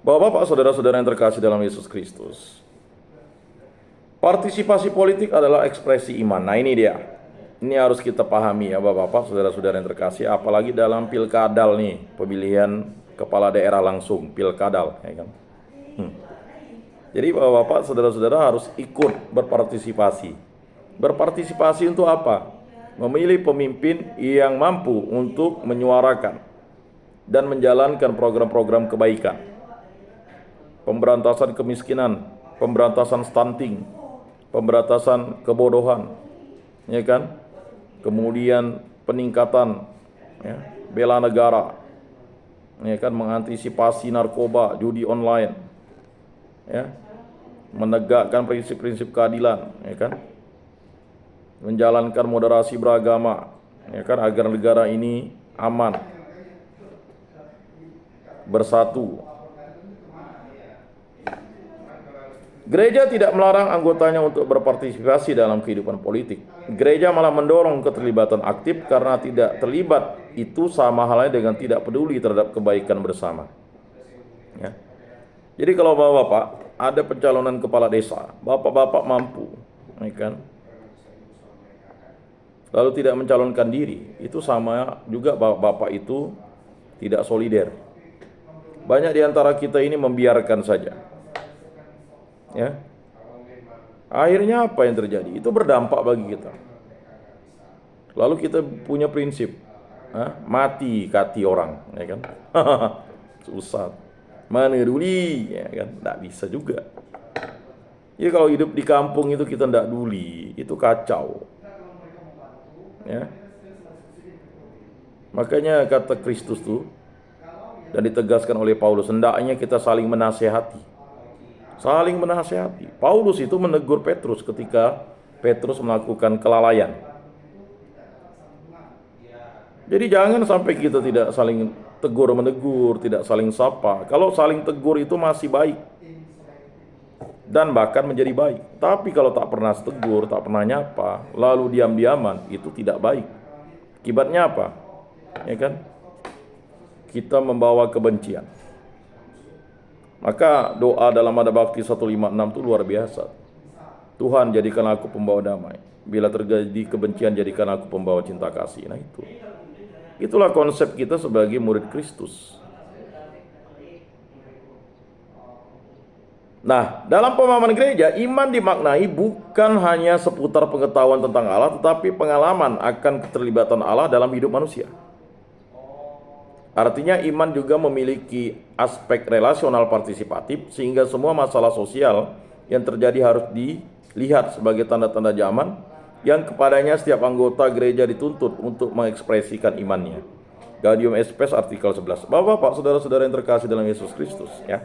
Bapak-bapak, saudara-saudara yang terkasih dalam Yesus Kristus, partisipasi politik adalah ekspresi iman. Nah, ini dia. Ini harus kita pahami ya Bapak-bapak, saudara-saudara yang terkasih, apalagi dalam pilkadal nih, pemilihan kepala daerah langsung, pilkadal, ya kan. Jadi Bapak-bapak, saudara-saudara harus ikut berpartisipasi. Berpartisipasi untuk apa? Memilih pemimpin yang mampu untuk menyuarakan dan menjalankan program-program kebaikan. Pemberantasan kemiskinan, pemberantasan stunting, pemberantasan kebodohan, ya kan? Kemudian peningkatan ya, bela negara, ya kan, mengantisipasi narkoba, judi online, ya, menegakkan prinsip-prinsip keadilan, ya kan, menjalankan moderasi beragama, ya kan, agar negara ini aman, bersatu. Gereja tidak melarang anggotanya untuk berpartisipasi dalam kehidupan politik. Gereja malah mendorong keterlibatan aktif karena tidak terlibat itu sama halnya dengan tidak peduli terhadap kebaikan bersama. Ya. Jadi kalau bapak-bapak ada pencalonan kepala desa, bapak-bapak mampu, ya kan, lalu tidak mencalonkan diri, itu sama juga bapak-bapak itu tidak solider. Banyak di antara kita ini membiarkan saja. Ya. Akhirnya apa yang terjadi? Itu berdampak bagi kita. Lalu kita punya prinsip, mati kati orang, ya kan? Susah. Mana peduli, ya kan? Tidak bisa juga. Jadi kalau hidup di kampung itu kita tidak peduli, itu kacau. Ya. Makanya kata Kristus tuh, dan ditegaskan oleh Paulus, hendaknya kita saling menasehati. Saling menasehati. Paulus itu menegur Petrus ketika Petrus melakukan kelalaian. Jadi jangan sampai kita tidak saling tegur menegur, tidak saling sapa. Kalau saling tegur itu masih baik dan bahkan menjadi baik. Tapi kalau tak pernah tegur, tak pernah nyapa, lalu diam-diaman, itu tidak baik. Akibatnya apa? Ya kan? Kita membawa kebencian. Maka doa dalam Mada Bakti 156 itu luar biasa. Tuhan, jadikan aku pembawa damai. Bila terjadi kebencian, jadikan aku pembawa cinta kasih. Nah itu. Itulah konsep kita sebagai murid Kristus. Nah, dalam pemahaman gereja, iman dimaknai bukan hanya seputar pengetahuan tentang Allah, tetapi pengalaman akan keterlibatan Allah dalam hidup manusia. Artinya iman juga memiliki aspek relasional partisipatif, sehingga semua masalah sosial yang terjadi harus dilihat sebagai tanda-tanda zaman yang kepadanya setiap anggota gereja dituntut untuk mengekspresikan imannya. Gaudium et Spes artikel 11. Bapak-bapak, saudara-saudara yang terkasih dalam Yesus Kristus, ya.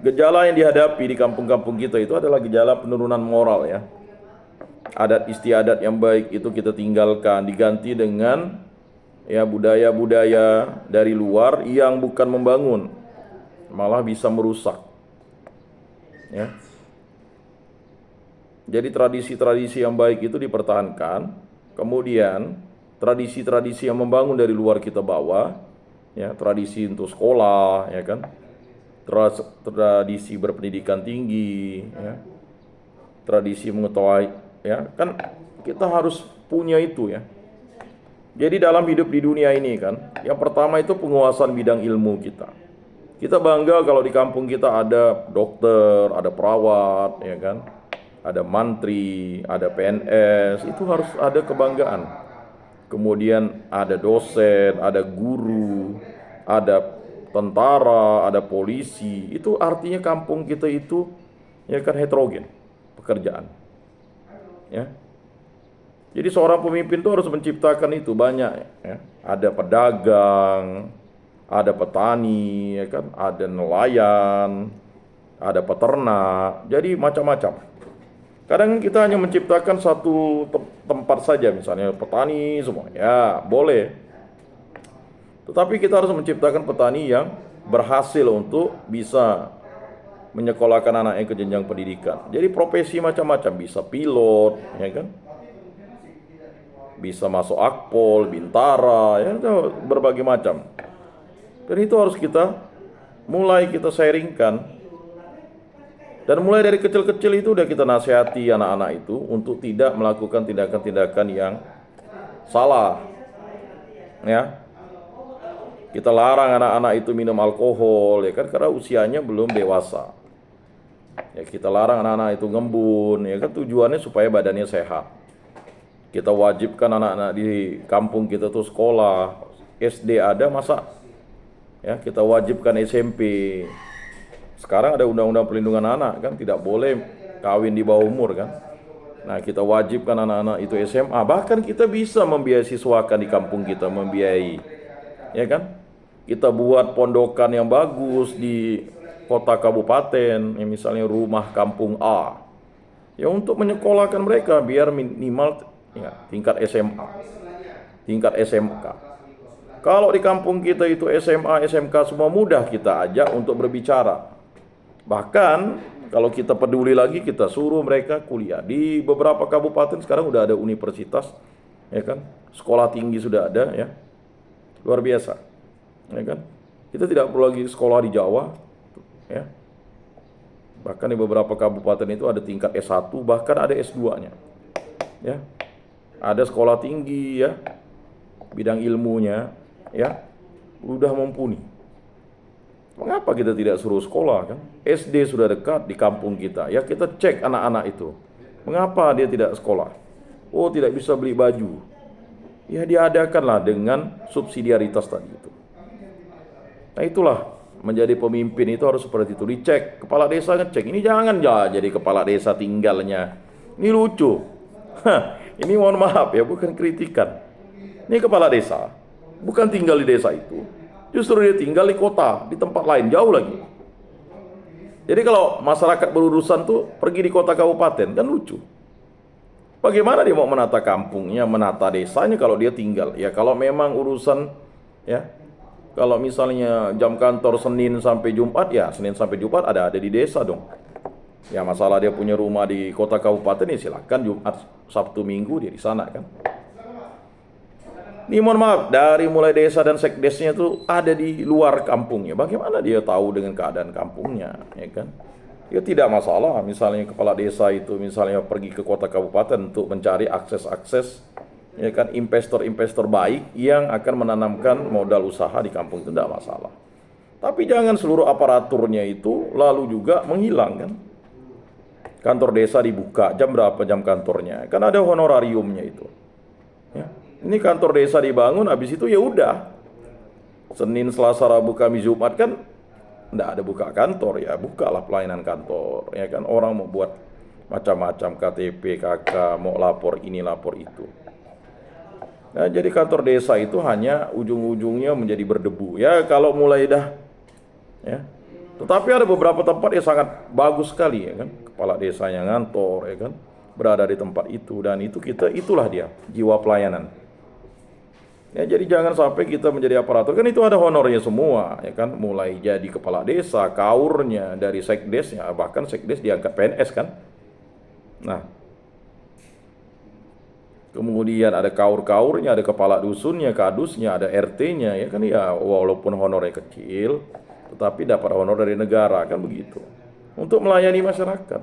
Gejala yang dihadapi di kampung-kampung kita itu adalah gejala penurunan moral, ya. Adat istiadat yang baik itu kita tinggalkan, diganti dengan ya budaya-budaya dari luar yang bukan membangun, malah bisa merusak. Ya. Jadi tradisi-tradisi yang baik itu dipertahankan, kemudian tradisi-tradisi yang membangun dari luar kita bawa, ya, tradisi untuk sekolah, ya kan, tradisi berpendidikan tinggi, ya, tradisi mengetahui, ya kan, kita harus punya itu, ya. Jadi dalam hidup di dunia ini kan, yang pertama itu penguasaan bidang ilmu kita. Kita bangga kalau di kampung kita ada dokter, ada perawat, ya kan, ada mantri, ada PNS, itu harus ada kebanggaan. Kemudian ada dosen, ada guru, ada tentara, ada polisi. Itu artinya kampung kita itu ya kan heterogen pekerjaan. Ya. Jadi seorang pemimpin itu harus menciptakan itu banyak, ya. Ada pedagang, ada petani, ya kan, ada nelayan, ada peternak. Jadi macam-macam. Kadang kita hanya menciptakan satu tempat saja, misalnya petani semua, ya boleh. Tetapi kita harus menciptakan petani yang berhasil untuk bisa menyekolahkan anaknya ke jenjang pendidikan. Jadi profesi macam-macam, bisa pilot, ya kan, bisa masuk Akpol, Bintara, ya berbagai macam. Dan itu harus kita mulai kita sharingkan, dan mulai dari kecil-kecil itu udah kita nasihati anak-anak itu untuk tidak melakukan tindakan-tindakan yang salah. Ya, kita larang anak-anak itu minum alkohol, ya kan, karena usianya belum dewasa. Ya, kita larang anak-anak itu ngembun, ya kan, tujuannya supaya badannya sehat. Kita wajibkan anak-anak di kampung kita tuh sekolah, SD ada, masa ya kita wajibkan SMP. Sekarang ada undang-undang perlindungan anak kan, tidak boleh kawin di bawah umur kan. Nah, kita wajibkan anak-anak itu SMA, bahkan kita bisa membiayai siswakan di kampung kita, membiayai, ya kan. Kita buat pondokan yang bagus di kota kabupaten, ya misalnya rumah kampung A, ya untuk menyekolahkan mereka biar minimal ya, tingkat SMA, tingkat SMK. Kalau di kampung kita itu SMA, SMK semua mudah kita ajak untuk berbicara. Bahkan kalau kita peduli lagi, kita suruh mereka kuliah. Di beberapa kabupaten sekarang udah ada universitas, ya kan? Sekolah tinggi sudah ada, ya. Luar biasa. Ya kan? Kita tidak perlu lagi sekolah di Jawa, ya. Bahkan di beberapa kabupaten itu ada tingkat S1, bahkan ada S2-nya. Ya. Ada sekolah tinggi, ya. Bidang ilmunya, ya. Udah mumpuni. Mengapa kita tidak suruh sekolah kan? SD sudah dekat di kampung kita. Ya, kita cek anak-anak itu. Mengapa dia tidak sekolah? Oh, tidak bisa beli baju. Ya, diadakanlah dengan subsidiaritas tadi itu. Nah, itulah menjadi pemimpin itu harus seperti itu. Dicek, kepala desa ngecek. Ini jangan jadi kepala desa tinggalnya. Ini lucu. Ini mohon maaf ya, bukan kritikan. Ini kepala desa, bukan tinggal di desa itu. Justru dia tinggal di kota, di tempat lain, jauh lagi. Jadi kalau masyarakat berurusan tuh pergi di kota kabupaten, kan lucu. Bagaimana dia mau menata kampungnya, menata desanya kalau dia tinggal? Ya kalau memang urusan, ya, kalau misalnya jam kantor Senin sampai Jumat, ya Senin sampai Jumat ada di desa dong. Ya masalah dia punya rumah di kota kabupaten, ya silakan Jumat, Sabtu, Minggu dia di sana kan. Ini mohon maaf, dari mulai desa dan sekdesnya itu ada di luar kampungnya. Bagaimana dia tahu dengan keadaan kampungnya, ya kan? Ya tidak masalah, misalnya kepala desa itu misalnya pergi ke kota kabupaten untuk mencari akses-akses, ya kan, investor-investor baik yang akan menanamkan modal usaha di kampung itu, tidak masalah. Tapi jangan seluruh aparaturnya itu lalu juga menghilang kan? Kantor desa dibuka, jam berapa jam kantornya? Kan ada honorariumnya itu. Ya. Ini kantor desa dibangun, habis itu ya udah. Senin, Selasa, Rabu, Kamis, Jumat kan enggak ada buka kantor, ya bukalah pelayanan kantor, ya kan. Orang mau buat macam-macam, KTP, KK, mau lapor ini, lapor itu. Nah, jadi kantor desa itu hanya ujung-ujungnya menjadi berdebu. Ya kalau mulai dah, ya. Tetapi ada beberapa tempat yang sangat bagus sekali, ya kan. Kepala desanya ngantor, ya kan, berada di tempat itu, dan itu itulah dia jiwa pelayanan. Ya, jadi jangan sampai kita menjadi aparatur, kan itu ada honornya semua, ya kan, mulai jadi kepala desa, kaurnya, dari sekdesnya, bahkan sekdes diangkat PNS kan. Nah, kemudian ada kaur-kaurnya, ada kepala dusunnya, kadusnya, ada RT-nya, ya kan, ya walaupun honornya kecil, tetapi dapat honor dari negara, kan begitu. Untuk melayani masyarakat.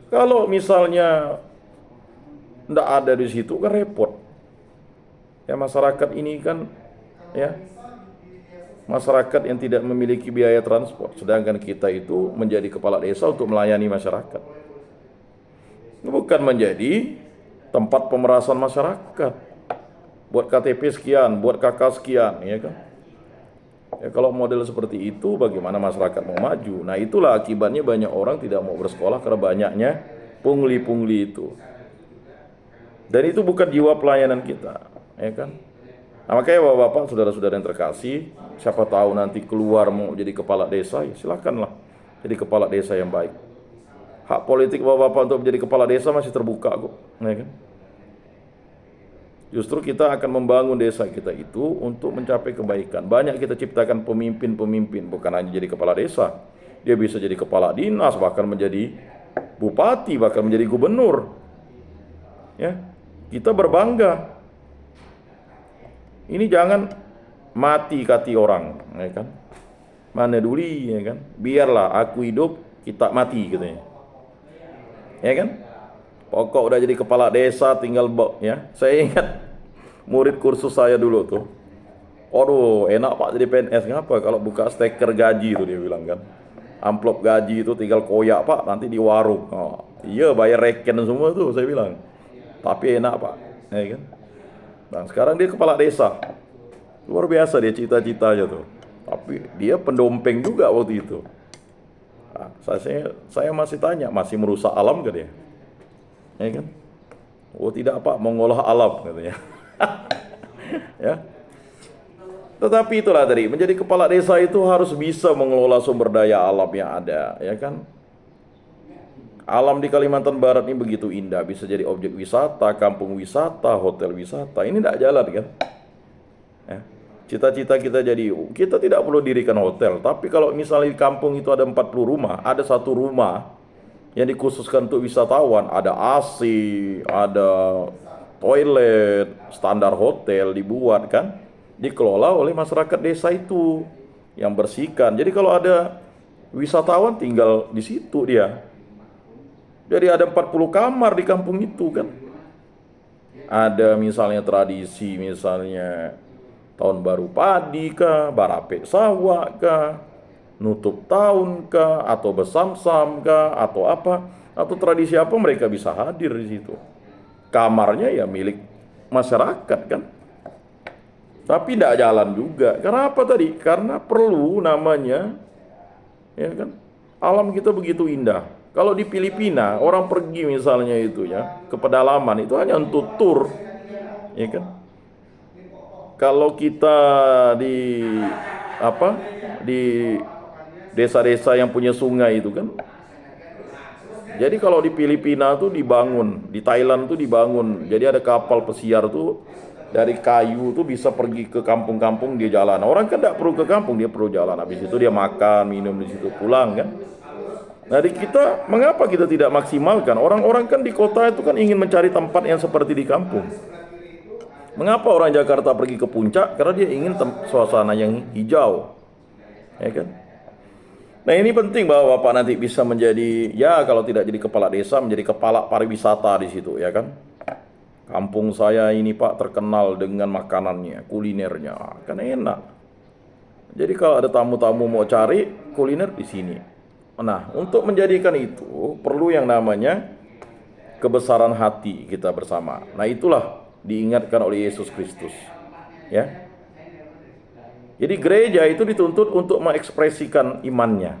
Kalau misalnya tidak ada di situ kan repot. Ya masyarakat ini kan, ya masyarakat yang tidak memiliki biaya transport, sedangkan kita itu menjadi kepala desa untuk melayani masyarakat. Bukan menjadi tempat pemerasan masyarakat. Buat KTP sekian, buat KK sekian, ya kan. Ya kalau model seperti itu bagaimana masyarakat mau maju? Nah, itulah akibatnya banyak orang tidak mau bersekolah karena banyaknya pungli-pungli itu. Dan itu bukan jiwa pelayanan kita, ya kan? Nah, makanya Bapak-bapak, saudara-saudara yang terkasih, siapa tahu nanti keluar mau jadi kepala desa, ya silakanlah jadi kepala desa yang baik. Hak politik Bapak-bapak untuk menjadi kepala desa masih terbuka kok, ya kan? Justru kita akan membangun desa kita itu untuk mencapai kebaikan. Banyak kita ciptakan pemimpin-pemimpin, bukan hanya jadi kepala desa. Dia bisa jadi kepala dinas, bahkan menjadi bupati, bahkan menjadi gubernur. Ya, kita berbangga. Ini jangan mati hati orang, ya kan? Mana duli, ya kan? Biarlah aku hidup, kita mati katanya. Ya kan? Pokok udah jadi kepala desa tinggal ya. Saya ingat murid kursus saya dulu tuh. Aduh, enak Pak jadi PNS. Ngapa? Kalau buka steker gaji tuh dia bilang kan. Amplop gaji itu tinggal koyak Pak, nanti di warung. Oh, iya bayar reken semua tuh saya bilang. Tapi enak Pak, ya kan? Dan sekarang dia kepala desa. Luar biasa dia cita-citanya tuh. Tapi dia pendompeng juga waktu itu. Nah, saya masih tanya, masih merusak alam gak dia? Ya kan? Oh tidak Pak, mengolah alam katanya. Ya. Tetapi itulah tadi, menjadi kepala desa itu harus bisa mengelola sumber daya alam yang ada, ya kan? Alam di Kalimantan Barat ini begitu indah, bisa jadi objek wisata, kampung wisata, hotel wisata. Ini tidak jalan kan? Ya. Cita-cita kita jadi, kita tidak perlu dirikan hotel, tapi kalau misalnya di kampung itu ada 40 rumah, ada satu rumah yang dikhususkan untuk wisatawan, ada AC, ada toilet, standar hotel dibuat kan? Dikelola oleh masyarakat desa itu yang bersihkan. Jadi kalau ada wisatawan tinggal di situ dia. Jadi ada 40 kamar di kampung itu kan. Ada misalnya tradisi misalnya tahun baru padi kah, barape sawah kah, nutup tahun kah, atau besamsam kah, atau apa, atau tradisi apa mereka bisa hadir di situ. Kamarnya ya milik masyarakat kan. Tapi tidak jalan juga. Karena apa tadi? Karena perlu namanya, ya kan? Alam kita begitu indah. Kalau di Filipina orang pergi misalnya itu ya ke pedalaman itu hanya untuk tur, ya kan? Kalau kita di apa di desa-desa yang punya sungai itu kan. Jadi kalau di Filipina tuh dibangun, di Thailand tuh dibangun. Jadi ada kapal pesiar tuh dari kayu tuh bisa pergi ke kampung-kampung dia jalan. Orang kan tidak perlu ke kampung, dia perlu jalan. Habis itu dia makan, minum di situ, pulang kan. Nah di kita, mengapa kita tidak maksimalkan? Orang-orang kan di kota itu kan ingin mencari tempat yang seperti di kampung. Mengapa orang Jakarta pergi ke puncak? Karena dia ingin suasana yang hijau, ya kan? Nah ini penting bahwa Bapak nanti bisa menjadi, ya kalau tidak jadi kepala desa, menjadi kepala pariwisata di situ, ya kan? Kampung saya ini Pak terkenal dengan makanannya, kulinernya, kan enak. Jadi kalau ada tamu-tamu mau cari kuliner di sini. Nah, untuk menjadikan itu perlu yang namanya kebesaran hati kita bersama. Nah, itulah diingatkan oleh Yesus Kristus. Ya. Jadi gereja itu dituntut untuk mengekspresikan imannya.